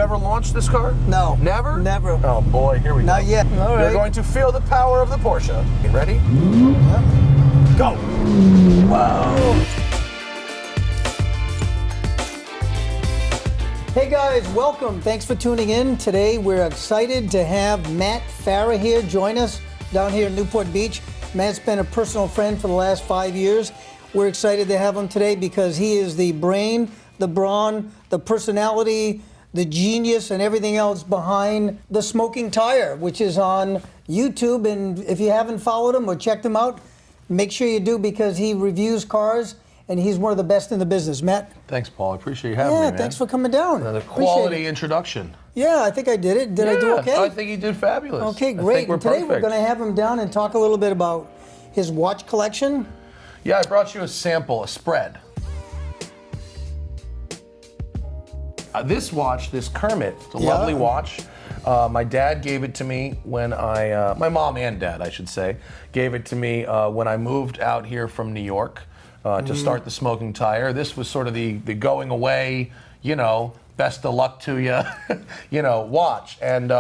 ever launched this car? No. Never? Never. Oh boy, here we go. Not yet. All right. You're going to feel the power of the Porsche. You ready? Go! Whoa! Hey guys, welcome. Thanks for tuning in. Today we're excited to have Matt Farah here join us down here in Newport Beach. Matt's been a personal friend for the last 5 years. We're excited to have him today because he is the brain, the brawn, the personality, the genius, and everything else behind The Smoking Tire, which is on YouTube. And if you haven't followed him or checked him out, make sure you do, because he reviews cars and he's one of the best in the business. Matt? Thanks, Paul. I appreciate you having me, man. Thanks for coming down. Another quality introduction. Yeah, I think I did it. Did I do okay? I think you did fabulous. Okay, great. We're And today perfect. we're going to have him down and talk a little bit about his watch collection. Yeah, I brought you a sample, a spread. This watch, this Kermit, it's a lovely watch. My dad gave it to me when my mom and dad, I should say, gave it to me when I moved out here from New York to start the Smoking Tire. This was sort of the going away, best of luck to you, watch. And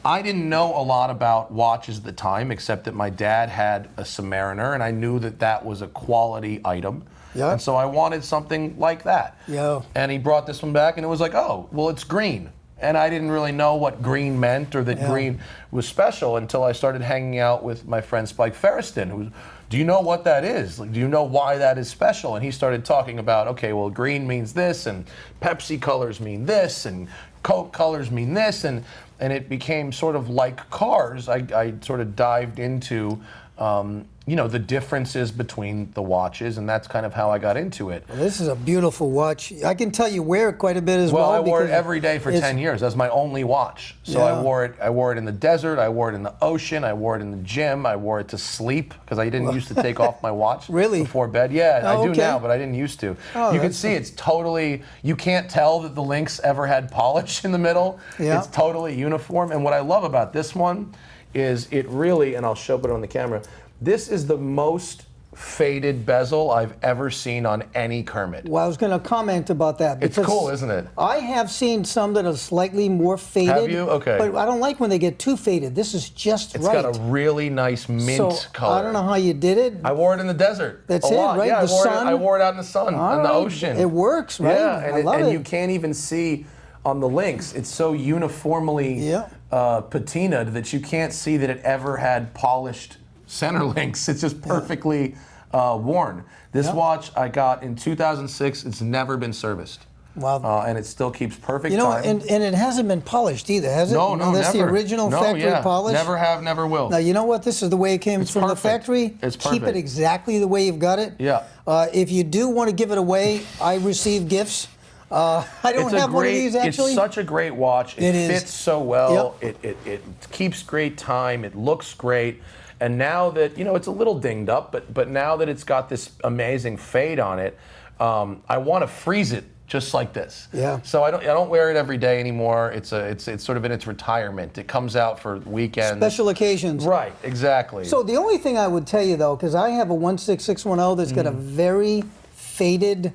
I didn't know a lot about watches at the time, except that my dad had a Submariner, and I knew that that was a quality item. Yeah. And so I wanted something like that. Yeah. And he brought this one back, and it was like, oh, well, it's green. And I didn't really know what green meant or that green was special until I started hanging out with my friend Spike Ferriston, who, do you know what that is? Like, do you know why that is special? And he started talking about, okay, well, green means this, and Pepsi colors mean this, and Coke colors mean this, and it became sort of like cars. I sort of dived into the differences between the watches, and that's kind of how I got into it. Well, this is a beautiful watch. I can tell you wear it quite a bit as well. Well, I wore it every day for 10 years. That's my only watch. So I wore it in the desert, I wore it in the ocean, I wore it in the gym, I wore it to sleep, because I didn't used to take off my watch before bed. Yeah, I do now, but I didn't used to. Oh, you can see it's totally, you can't tell that the links ever had polish in the middle. Yeah. It's totally uniform. And what I love about this one is it really, and I'll show it on the camera, this is the most faded bezel I've ever seen on any Kermit. Well, I was going to comment about that. It's cool, isn't it? I have seen some that are slightly more faded. Have you? Okay. But I don't like when they get too faded. This is just It's right. got a really nice mint color. I don't know how you did it. I wore it in the desert. That's a lot. right? Yeah, The sun? I wore it out in the sun, in the ocean. It works, right? Yeah, I love it. You can't even see on the links. It's so uniformly patinaed that you can't see that it ever had polished center links. It's just perfectly worn. This watch I got in 2006. It's never been serviced. Wow. And it still keeps perfect time. And it hasn't been polished either, has it? No, That's never. the original factory polish? Never have, never will. Now, you know what? This is the way it came from the factory. It's Keep perfect. it exactly the way you've got it. Yeah. If you do want to give it away, I receive gifts. I don't have one of these, actually. It's such a great watch. It fits so well. Yep. It keeps great time. It looks great. And now that, it's a little dinged up, but now that it's got this amazing fade on it, I want to freeze it just like this. Yeah. So I don't wear it every day anymore. It's sort of in its retirement. It comes out for weekends. Special occasions. Right, exactly. So the only thing I would tell you, though, because I have a 16610 that's got a very faded,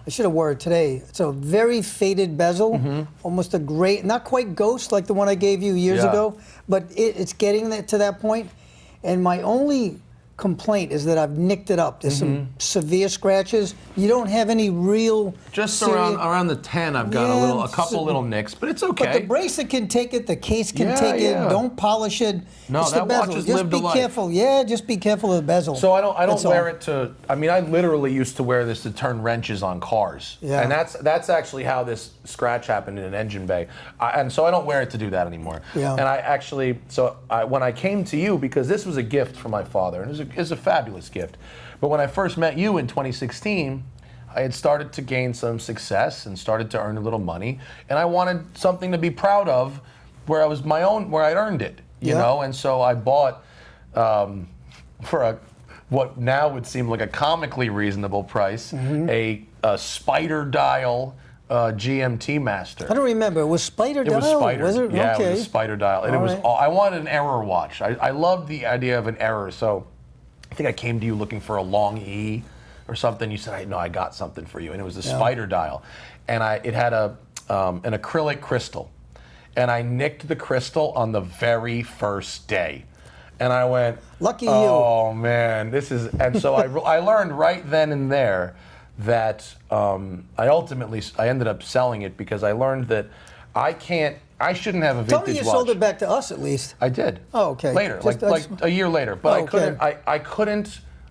I should have wore it today. It's a very faded bezel, almost a gray, not quite ghost like the one I gave you years ago, but it's getting to that point. And my only complaint is that I've nicked it up. There's some severe scratches. You don't have any real just around the 10, I've got a couple little nicks, but it's okay. But the bracelet can take it, the case can take it. Don't polish it. No, it's that the bezel. watch has Just lived be a life. careful. Yeah, just be careful of the bezel. So I don't wear it to. I mean, I literally used to wear this to turn wrenches on cars. Yeah. And that's actually how this scratch happened in an engine bay. And so I don't wear it to do that anymore. Yeah. And I actually, when I came to you, because this was a gift from my father, and it was a fabulous gift. But when I first met you in 2016, I had started to gain some success and started to earn a little money, and I wanted something to be proud of, where I was my own, where I'd earned it, you know. And so I bought for what now would seem like a comically reasonable price, a spider dial GMT Master. I don't remember. It was spider dial? It was spider. Was it? Yeah, okay. it was a spider dial. And I wanted an error watch. I loved the idea of an error. So I think I came to you looking for a long E or something. You said, no, I got something for you. And it was a spider dial. And it had a an acrylic crystal, and I nicked the crystal on the very first day. And I went, lucky you. Oh man, this is, and so I learned right then and there that I ended up selling it because I learned that I shouldn't have a vintage watch. Tell me you sold it back to us at least. I did. Oh, okay. Later, like a year later, but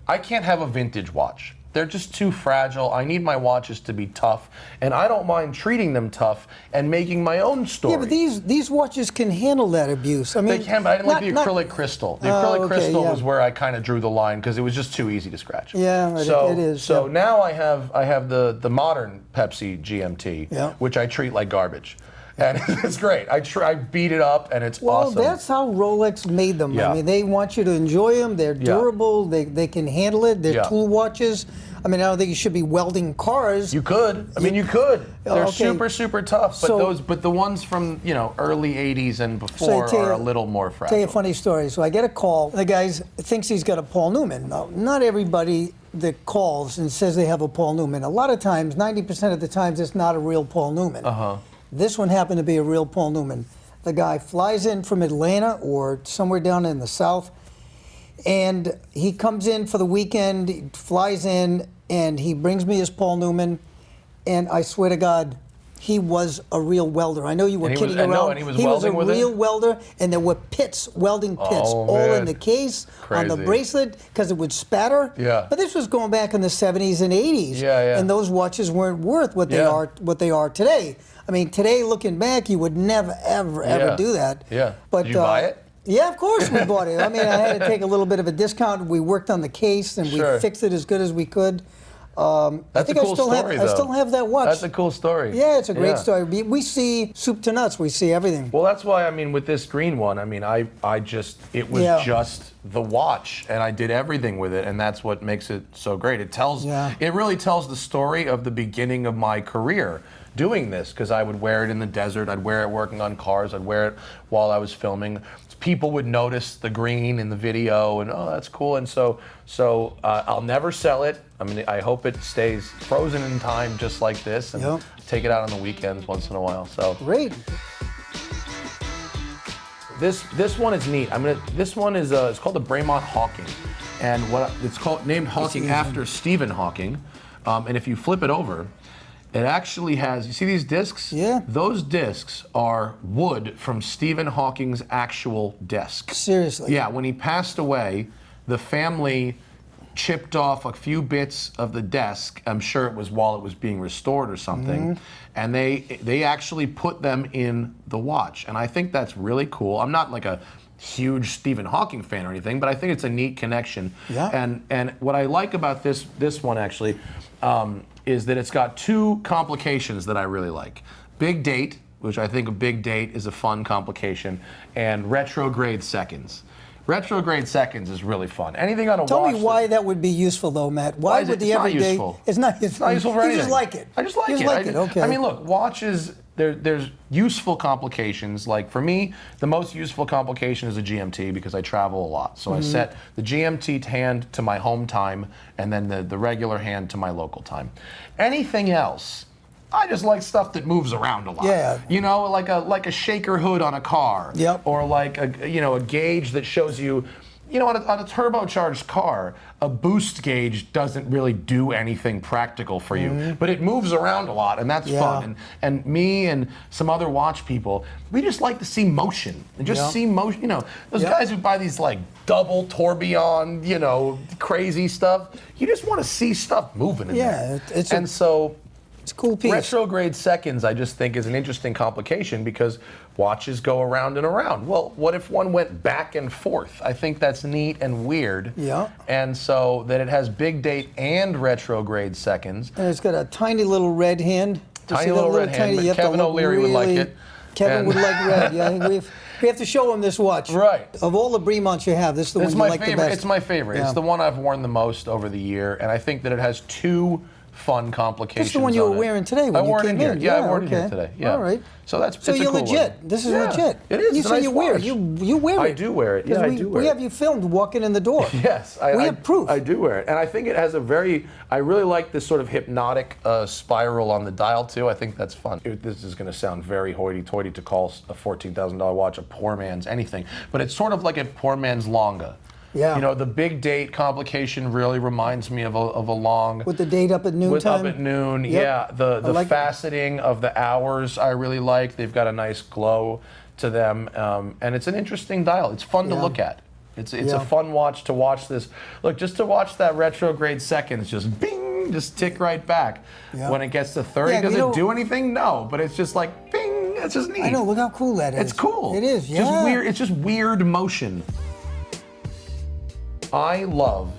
I can't have a vintage watch. They're just too fragile. I need my watches to be tough, and I don't mind treating them tough and making my own story. Yeah, but these watches can handle that abuse. I mean, they can, but I didn't like the acrylic crystal. The acrylic crystal was where I kind of drew the line because it was just too easy to scratch. Yeah, it is. So now I have the modern Pepsi GMT, which I treat like garbage. And it's great. I beat it up, and it's awesome. Well, that's how Rolex made them. Yeah. I mean, they want you to enjoy them. They're durable. They can handle it. They're tool watches. I mean, I don't think you should be welding cars. You could. I mean, you could. They're Okay. super tough. But the ones from early '80s and before are a little more fragile. Tell you a funny story. So I get a call. The guy thinks he's got a Paul Newman. Now, not everybody that calls and says they have a Paul Newman. A lot of times, 90% of the times, it's not a real Paul Newman. This one happened to be a real Paul Newman. The guy flies in from Atlanta or somewhere down in the South, and he comes in for the weekend, he flies in, and he brings me his Paul Newman, and I swear to God, he was a real welder. I know you were kidding around. And he was welding with it? He was a real welder, and there were pits, welding pits, all in the case, on the bracelet, because it would spatter. Yeah. But this was going back in the 70s and 80s. Yeah. And those watches weren't worth what they are today. I mean, today, looking back, you would never, ever do that. Yeah. But, did you buy it? Yeah, of course we bought it. I mean, I had to take a little bit of a discount. We worked on the case, and we fixed it as good as we could. That's a cool story, though. I still have that watch. That's a cool story. Yeah, it's a great story. We see soup to nuts. We see everything. Well, that's why, I mean, with this green one, I mean, it was just the watch, and I did everything with it, and that's what makes it so great. It really tells the story of the beginning of my career doing this, because I would wear it in the desert, I'd wear it working on cars, I'd wear it while I was filming. People would notice the green in the video, and oh, that's cool. And so I'll never sell it. I mean, I hope it stays frozen in time, just like this, and take it out on the weekends once in a while. So great. This one is neat. This one is it's called the Bremont Hawking, and it's named Hawking after Stephen Hawking. And if you flip it over, it actually has, you see these discs? Yeah. Those discs are wood from Stephen Hawking's actual desk. Seriously? Yeah, when he passed away, the family chipped off a few bits of the desk. I'm sure it was while it was being restored or something. And they actually put them in the watch. And I think that's really cool. I'm not like a huge Stephen Hawking fan or anything, but I think it's a neat connection. Yeah. And what I like about this one actually, is that it's got two complications that I really like. Big date, which I think a big date is a fun complication, and retrograde seconds. Retrograde seconds is really fun. Anything on a watch. Tell me why that would be useful, though, Matt. Why would the everyday? Useful. It's not useful for anything. You just like it. I just like it. Okay. I mean, look, watches. There's useful complications. Like for me, the most useful complication is a GMT because I travel a lot. So I set the GMT hand to my home time, and then the regular hand to my local time. Anything else, I just like stuff that moves around a lot. Yeah. You know, like a shaker hood on a car. Yep. Or like a gauge that shows you. You know, on a turbocharged car, a boost gauge doesn't really do anything practical for you, but it moves around a lot, and that's fun. And me and some other watch people, we just like to see motion and just see motion. You know, those guys who buy these like double tourbillon, crazy stuff. You just want to see stuff moving in there. It's a cool piece. Retrograde seconds, I just think, is an interesting complication because watches go around and around. Well, what if one went back and forth? I think that's neat and weird. Yeah. And so that it has big date and retrograde seconds. And it's got a tiny little red hand. Tiny little red hand. Kevin O'Leary would like it. Kevin would like red. Yeah, we have to show him this watch. Right. Of all the Bremonts you have, this is the one you like the best. It's my favorite. Yeah. It's the one I've worn the most over the year, and I think that it has two fun complications. This is the one you were on it. wearing today when I wore you it in came here. in. Yeah, I Yeah, wore it in here okay. today. Yeah. All right. So that's So it's a you're cool legit. one. This is Yeah, legit. It is. You It's a say nice you wear it. watch. You wear it. I do wear it. Yeah, I do wear we it. have you filmed walking in the door. Yes, we have proof. I do wear it, and I think it has a very. I really like this sort of hypnotic spiral on the dial too. I think that's fun. This is going to sound very hoity-toity to call a $14,000 watch a poor man's anything, but it's sort of like a poor man's longa. Yeah. You know, the big date complication really reminds me of a long. With the date up at noon time. Up at noon, Yep. yeah. The like faceting of the hours I really like. They've got a nice glow to them, and it's an interesting dial. It's fun to Yeah. look at. It's Yeah. a fun watch to watch this. Look, just to watch that retrograde seconds just bing, just tick right back. Yeah. When it gets to 30, Yeah, does you know- it do anything? No, but it's just like bing. It's just neat. I know. Look how cool that is. It's cool. It is. Yeah. Just weird. It's just weird motion. I love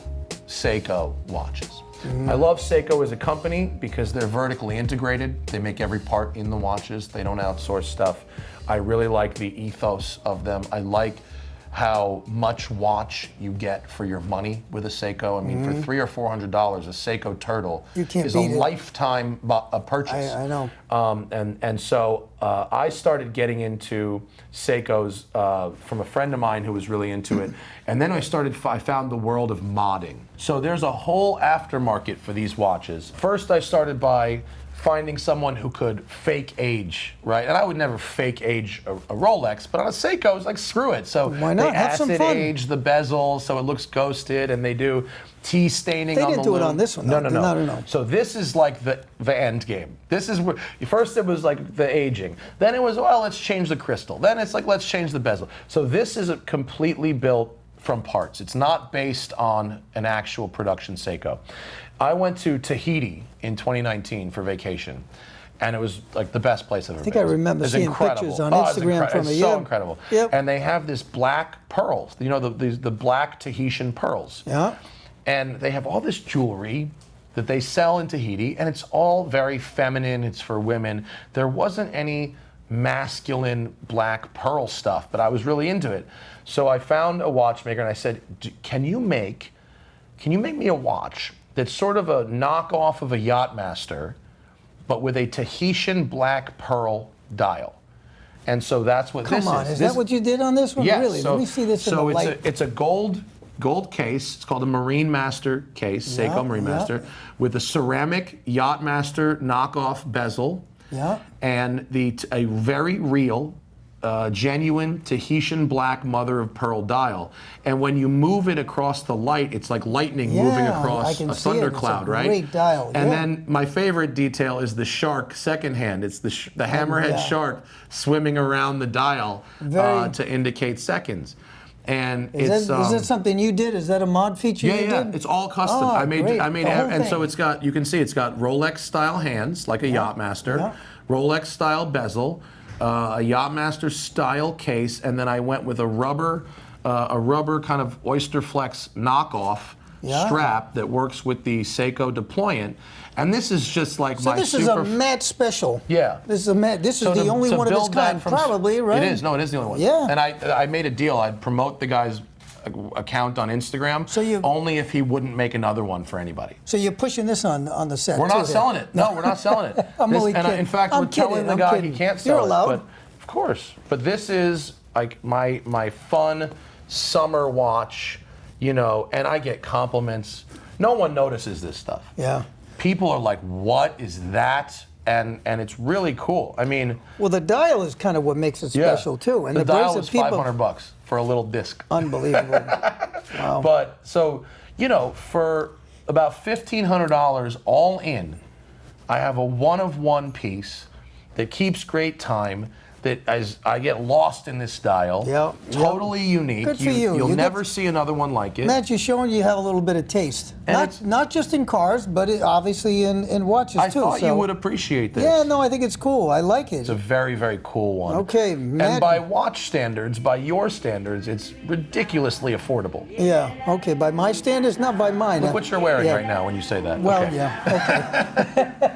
Seiko watches. I love Seiko as a company because they're vertically integrated. They make every part in the watches. They don't outsource stuff. I really like the ethos of them. I like how much watch you get for your money with a Seiko. I mean, for $300 or $400, a Seiko Turtle You can't is a beat it. lifetime purchase. I know. And so I started getting into Seikos from a friend of mine who was really into it. And then I found the world of modding. So there's a whole aftermarket for these watches. First, I started by finding someone who could fake age, right? And I would never fake age a Rolex, but on a Seiko, it's like, screw it. So Why not? they Have some acid fun. age the bezel so it looks ghosted, and they do tea staining They on didn't the do it loom. on this one, No, though. no, no. No. So this is like the end game. This is where first it was like the aging. Then it was, well, let's change the crystal. Then it's like, let's change the bezel. So this is completely built from parts. It's not based on an actual production Seiko. I went to Tahiti in 2019 for vacation, and it was like the best place I've ever been. I think I remember It's seeing incredible. pictures on It's Instagram from it's it. so Yeah. incredible. Yep. And they have this black pearls, you know, the black Tahitian pearls. Yeah. And they have all this jewelry that they sell in Tahiti, and it's all very feminine. It's for women. There wasn't any masculine black pearl stuff, but I was really into it. So I found a watchmaker, and I said, can you make me a watch that's sort of a knockoff of a Yachtmaster, but with a Tahitian black pearl dial? And so that's what this is. Come on, is that what you did on this one? Yes. Really? So, Let me see this in the light. it's a gold case. It's called a Marine Master case, Seiko Marine Master, with a ceramic Yachtmaster knockoff bezel, and a very real, genuine Tahitian black mother of pearl dial. And when you move it across the light, it's like lightning moving I across can a see it. thundercloud, It's a right? great dial, And yeah. then my favorite detail is the shark second hand. It's the hammerhead yeah. shark swimming around the dial Very- to indicate seconds. And Is that something you did? Is that a mod feature you yeah, did? it's all custom. Oh, I made, great. The whole and so thing. you can see it's got Rolex style hands, like a Yachtmaster, Rolex style bezel, a Yachtmaster style case, and then I went with a rubber kind of Oyster Flex knockoff strap that works with the Seiko deployant. And this is just like So my this is a matte special. Yeah. This is a matte. This is So the to- only to one of its build that kind, from probably, right? It is. No, it is the only one. Yeah. And I made a deal. I'd promote the guy's account on Instagram only if he wouldn't make another one for anybody. So you're pushing this on the set. We're too, not here. selling it. No, we're not selling it. I'm only kidding. In fact, I'm we're telling kidding. the I'm guy kidding. he can't sell You're allowed. it. But of course. But this is like my fun summer watch, you know, and I get compliments. No one notices this stuff. Yeah. People are like, "What is that?" And it's really cool. I mean, Well, the dial is kind of what makes it special too. And the dial bracelet was $500 for a little disc. Unbelievable. Wow. But so, you know, for about $1,500 all in, I have a one-of-one piece that keeps great time, that as I get lost in this dial. Totally unique. Good for you. You'll You never see another one like it. Matt, you're showing you have a little bit of taste. Not just in cars, but obviously in watches I too. thought you would appreciate this. Yeah, no, I think it's cool. I like it. It's a very, very cool one. Okay, Matt. And by watch standards, by your standards, it's ridiculously affordable. Yeah, okay. By my standards, not by mine. Look what you're wearing right now when you say that. Well, okay. yeah, okay.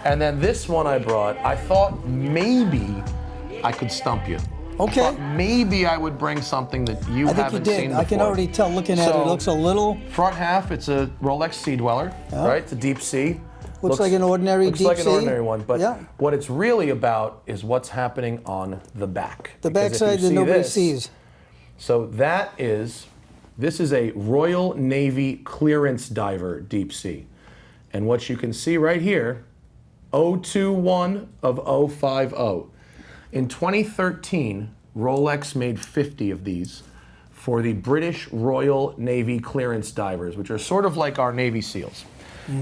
And then this one I brought, I thought maybe I could stump you. Okay. Maybe I would bring something that you I think you haven't did. seen before. I can already tell looking at it. It looks a little. Front half, it's a Rolex Sea Dweller, right? It's a DeepSea. Looks like an ordinary Looks like an DeepSea. ordinary one, but Yeah. what it's really about is what's happening on the back. The Because if you backside that see nobody this- sees. So this is a Royal Navy clearance diver DeepSea. And what you can see right here, 021 of 050. In 2013, Rolex made 50 of these for the British Royal Navy clearance divers, which are sort of like our Navy SEALs.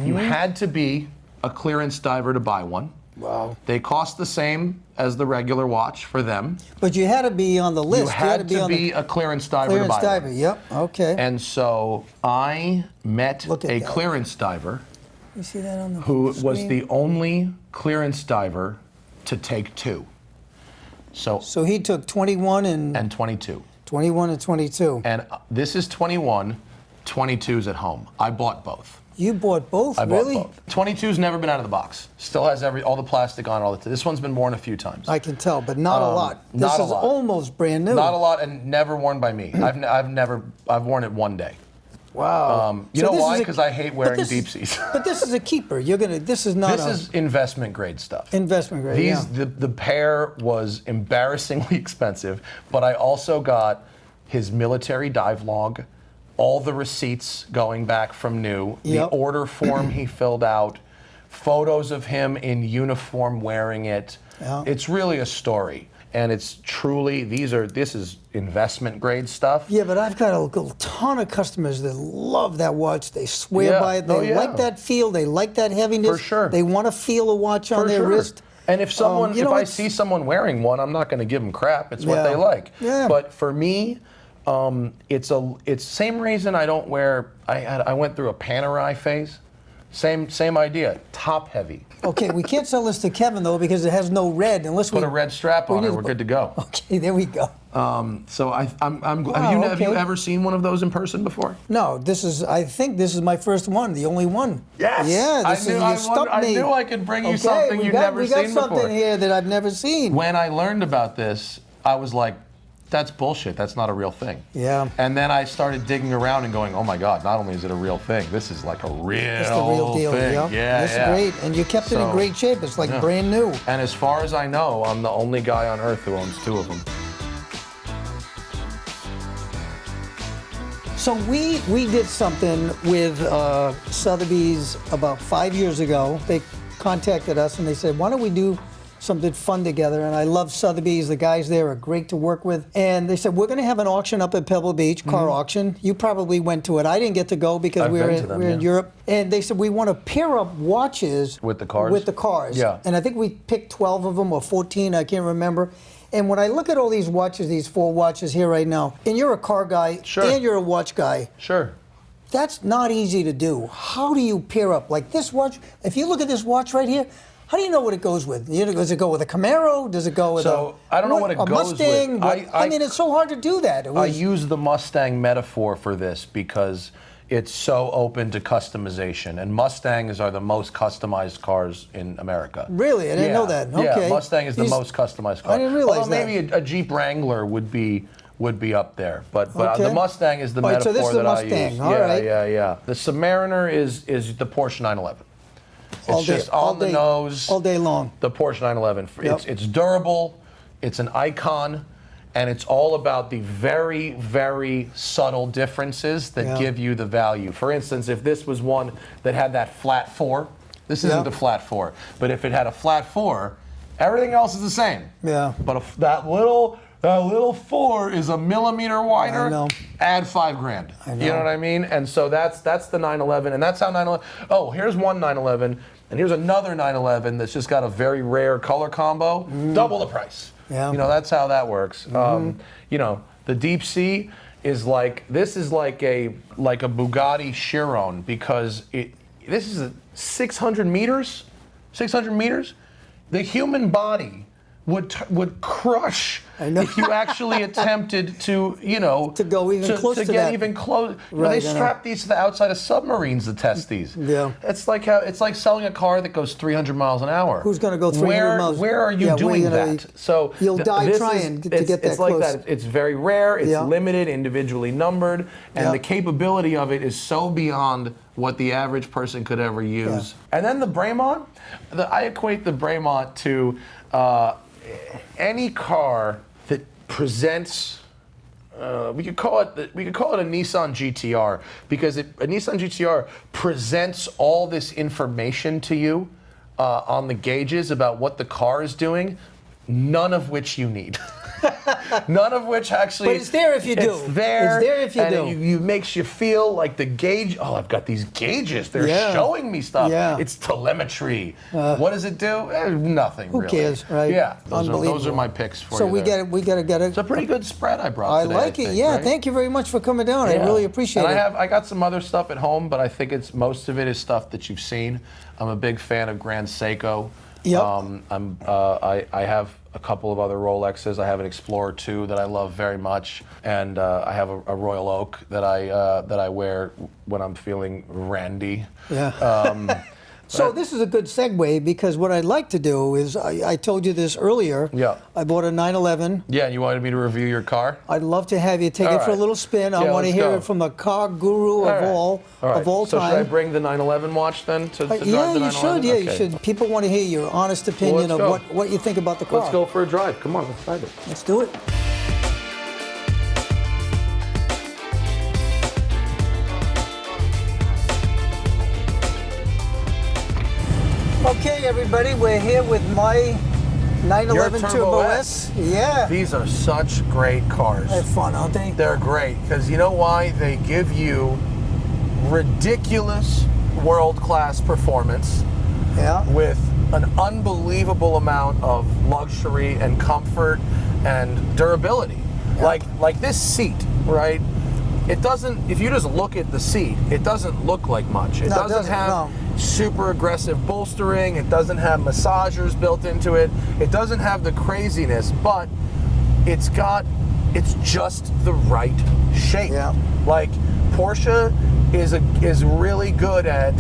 You had to be a clearance diver to buy one. Wow. They cost the same as the regular watch for them. But you had to be on the list. You had to on be the a clearance diver clearance to buy diver. one. Yep. Okay. And so I met Look at a that. clearance diver You see that on the who was screen? the only clearance diver to take two. So he took 21 and 22. 21 and 22. And this is 21, 22's at home. I bought both. You bought both, I really? bought both. 22's never been out of the box. Still has all the plastic on all the This one's been worn a few times. I can tell, but not a lot. This not a is lot. almost brand new. Not a lot, and never worn by me. I've worn it one day. Wow. You So know this why? is a- Because I hate but wearing this is- DeepSeas. But this is a keeper. This is not This is investment grade stuff. investment grade. Yeah. The pair was embarrassingly expensive, but I also got his military dive log, all the receipts going back from new, Yep. the order form he filled out, photos of him in uniform wearing it. Yeah. It's really a story. And it's truly, this is investment grade stuff. Yeah, but I've got a ton of customers that love that watch. They swear Yeah. by it. They Oh, yeah. like that feel. They like that heaviness. For sure. They want to feel a watch on For their sure. wrist. And if someone, you know, if I it's- see someone wearing one, I'm not going to give them crap. It's what Yeah. they like. Yeah. But for me, it's same reason I don't wear. I went through a Panerai phase. Same idea. Top heavy. Okay, we can't sell this to Kevin though because it has no red unless Put we a red strap on it. We're good to go. Okay, there we go. So have you okay. ever seen one of those in person before? No, I think this is my first one, the only one. Yes! Yeah, I this knew- is I you stumped wonder- I me. knew I could bring you Okay, something you've never we got seen something before. here that I've never seen. When I learned about this, I was like, that's bullshit. That's not a real thing. Yeah. And then I started digging around and going, oh my God, not only is it a real thing, this is like a real, It's the real deal. thing. Yeah, Yeah, that's yeah. great, and you kept it in So, great shape. It's like yeah. brand new. And as far as I know, I'm the only guy on earth who owns two of them. So we did something with Sotheby's about 5 years ago. They contacted us and they said, why don't we do something fun together? And I love Sotheby's. The guys there are great to work with. And they said, we're going to have an auction up at Pebble Beach, car auction. You probably went to it. I didn't get to go because I've we were been in, to them, we were in yeah. Europe. And they said, we want to pair up watches With the cars? With the cars. Yeah. And I think we picked 12 of them or 14, I can't remember. And when I look at all these watches, these 4 watches here right now, and you're a car guy Sure. and you're a watch guy, Sure. that's not easy to do. How do you pair up? Like this watch, if you look at this watch right here, how do you know what it goes with? Does it go with a Camaro? Does it go with I don't know what it a goes with. Mustang? I mean, it's so hard to do that. I use the Mustang metaphor for this because it's so open to customization. And Mustangs are the most customized cars in America. Really? I didn't know that. Okay. Yeah, Mustang is the most customized car. I didn't realize Although maybe a Jeep Wrangler would be up there, but Okay. the Mustang is the All right, so metaphor this is the that I Mustang. use. All yeah, right. yeah. The Submariner is the Porsche 911. It's All day- just all on the day- nose. all day long. The Porsche 911. Yep. It's durable. It's an icon. And it's all about the very, very subtle differences that Yeah. give you the value. For instance, if this was one that had that flat 4, this isn't Yeah. a flat 4, but if it had a flat 4, everything else is the same. Yeah. But that little 4 is a millimeter wider. I know. Add $5,000. I know. You know what I mean? And so that's the 911, and that's how 911. Oh, here's one 911, and here's another 911 that's just got a very rare color combo, double the price. Yeah. You know, that's how that works. You know, the DeepSea is like a Bugatti Chiron because this is 600 meters. 600 meters. The human body would crush I know. if you actually attempted to, to go even close to get that. even close. Right, They I know. strap these to the outside of submarines to test these. Yeah. It's like selling a car that goes 300 miles an hour. Who's going to go 300 miles? Where are you doing that? So you'll die this trying to get that it's close. like that. It's very rare. It's Yeah. limited, individually numbered, and Yeah. the capability of it is so beyond what the average person could ever use. And then the Bremont, I equate the Bremont to any car that presents. We could call it a Nissan GTR because a Nissan GTR presents all this information to you on the gauges about what the car is doing, none of which you need. None of which actually. But it's there if you do. It's there. It's there if you and do. It makes you feel like the gauge. Oh, I've got these gauges. They're Yeah. showing me stuff. Yeah. It's telemetry. What does it do? Nothing. Who really. cares, right? Yeah. Those Unbelievable. are my picks for So you. we there. got to get it. It's a pretty good spread I brought I today. like it. think, Yeah, right? thank you very much for coming down. I Yeah. really appreciate and it. I got some other stuff at home, but I think most of it is stuff that you've seen. I'm a big fan of Grand Seiko. Yep. I have a couple of other Rolexes. I have an Explorer 2 that I love very much, and I have a Royal Oak that I wear when I'm feeling randy. Yeah. So this is a good segue because what I'd like to do is, I told you this earlier. Yeah. I bought a 911. Yeah, and you wanted me to review your car? I'd love to have you take All it for a right. little spin. I Yeah, want to let's hear go. it from the car guru All of right. all right. of all so time. should I bring the 911 watch then to drive Yeah, the you 911? should. Yeah, you Okay. should. People want to hear your honest opinion let's of go. what you think about the car. Let's go for a drive. Come on, let's drive it. Let's do it. Okay, everybody, we're here with my 911 Your Turbo S. Yeah. These are such great cars. They're fun, aren't they? They're great because you know why? They give you ridiculous world-class performance Yeah. with an unbelievable amount of luxury and comfort and durability. Yeah. Like this seat, right? It doesn't, if you just look at the seat, it doesn't look like much. It No, it doesn't doesn't, have no. super aggressive bolstering. It doesn't have massagers built into it. It doesn't have the craziness, but it's just the right shape. Yeah. Like Porsche is really good at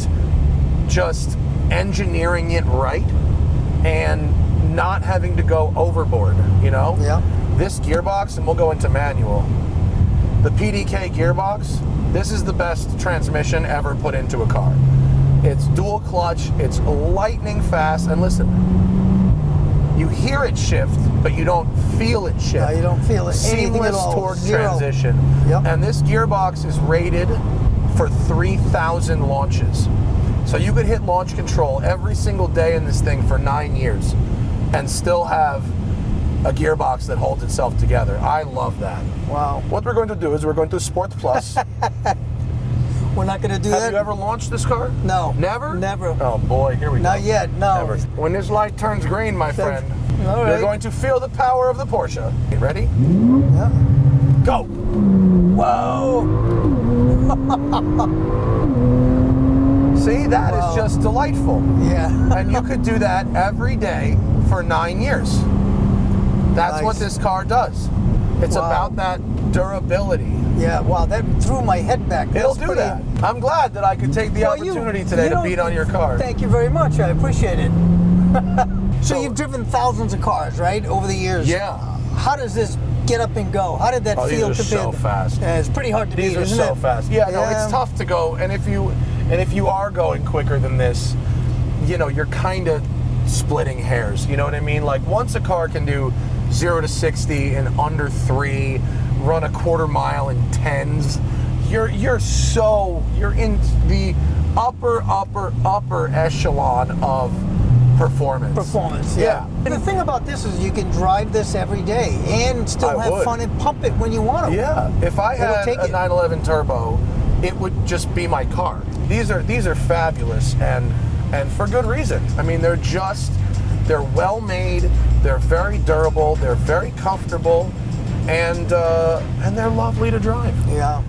just engineering it right and not having to go overboard, you know? Yeah. This gearbox, and we'll go into manual, the PDK gearbox, this is the best transmission ever put into a car. It's dual clutch, it's lightning fast, and listen, you hear it shift, but you don't feel it shift. No, you don't feel it. Anything at Seamless all. torque Zero. transition. Yep. And this gearbox is rated for 3,000 launches. So you could hit launch control every single day in this thing for 9 years and still have a gearbox that holds itself together. I love that. Wow. What we're going to do is we're going to Sport Plus. We're not going to do Have that? you ever launched this car? No. Never? Never. Oh boy, here we go. Not yet, no. Never. When this light turns green, my friend, All right. you're going to feel the power of the Porsche. You ready? Yeah. Go! Whoa! See, that is Wow. just delightful. Yeah. And you could do that every day for 9 years. That's Nice. what this car does. It's Wow. about that durability. Yeah, wow, that threw my head back. It'll That's do pretty- that. I'm glad that I could take the Well, opportunity today to don't- beat on your car. Thank you very much. I appreciate it. So So- you've driven thousands of cars, right, over the years? Yeah. How does this get up and go? How did that Oh, these feel are compared so to- fast. Yeah, it's pretty hard to These beat, are isn't so it? fast. Yeah, no, it's tough to go. And if you are going quicker than this, you know, you're kind of splitting hairs. You know what I mean? Like once a car can do 0 to 60 in under 3, run a quarter mile in 10s, you're in the upper echelon of performance. Yeah. And the thing about this is you can drive this every day and still I have would. fun and pump it when you want to. Yeah, if I It'll had take a it. 911 Turbo, it would just be my car. These are fabulous and for good reason. I mean, they're well made, they're very durable, they're very comfortable, and they're lovely to drive. Yeah.